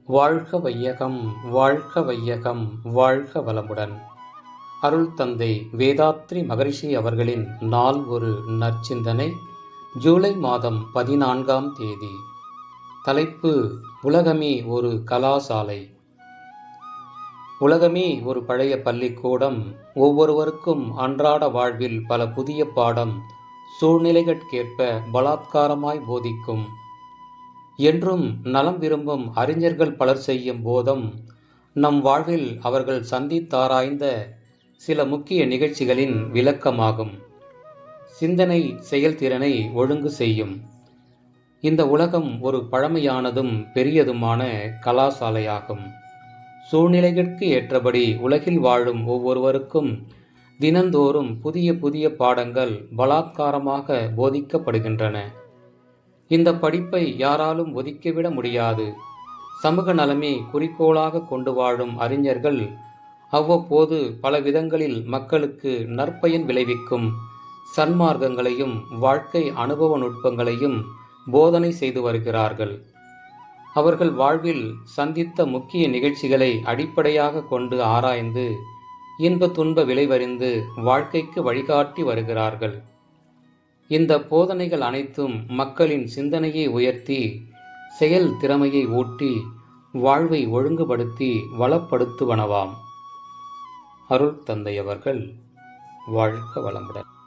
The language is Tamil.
வாழ்க வையகம், வாழ்க வையகம், வாழ்க வளமுடன். அருள் தந்தை வேதாத்ரி மகரிஷி அவர்களின் நாள் ஒரு நற்சிந்தனை. ஜூலை மாதம் 14ஆம் தேதி. தலைப்பு: உலகமே ஒரு கலாசாலை. உலகமே ஒரு பழைய பள்ளிக்கூடம். ஒவ்வொருவருக்கும் அன்றாட வாழ்வில் பல புதிய பாடம் சூழ்நிலைகட்கேற்ப பலாத்காரமாய் போதிக்கும். என்றும் நலம் விரும்பும் அறிஞர்கள் பலர் செய்யும் போதும் நம் வாழ்வில் அவர்கள் சந்தித்தாராய்ந்த சில முக்கிய நிகழ்ச்சிகளின் விளக்கமாகும். சிந்தனை செயல்திறனை ஒழுங்கு செய்யும். இந்த உலகம் ஒரு பழமையானதும் பெரியதுமான கலாசாலையாகும். சூழ்நிலைகளுக்கு ஏற்றபடி உலகில் வாழும் ஒவ்வொருவருக்கும் தினந்தோறும் புதிய புதிய பாடங்கள் பலாத்காரமாக போதிக்கப்படுகின்றன. இந்த படிப்பை யாராலும் ஒதுக்கிவிட முடியாது. சமூக நலமே குறிக்கோளாக கொண்டு வாழும் அறிஞர்கள் அவ்வப்போது பல விதங்களில் மக்களுக்கு நற்பயன் விளைவிக்கும் சன்மார்க்கங்களையும் வாழ்க்கை அனுபவ நுட்பங்களையும் போதனை செய்து வருகிறார்கள். அவர்கள் வாழ்வில் சந்தித்த முக்கிய நிகழ்ச்சிகளை அடிப்படையாக கொண்டு ஆராய்ந்து இன்ப துன்ப விளைவறிந்து வாழ்க்கைக்கு வழிகாட்டி வருகிறார்கள். இந்த போதனைகள் அனைத்தும் மக்களின் சிந்தனையை உயர்த்தி செயல் திறமையை ஊட்டி வாழ்வை ஒழுங்குபடுத்தி வளப்படுத்துவனவாம். அருள் தந்தை அவர்கள் வாழ்க வளமுடன்.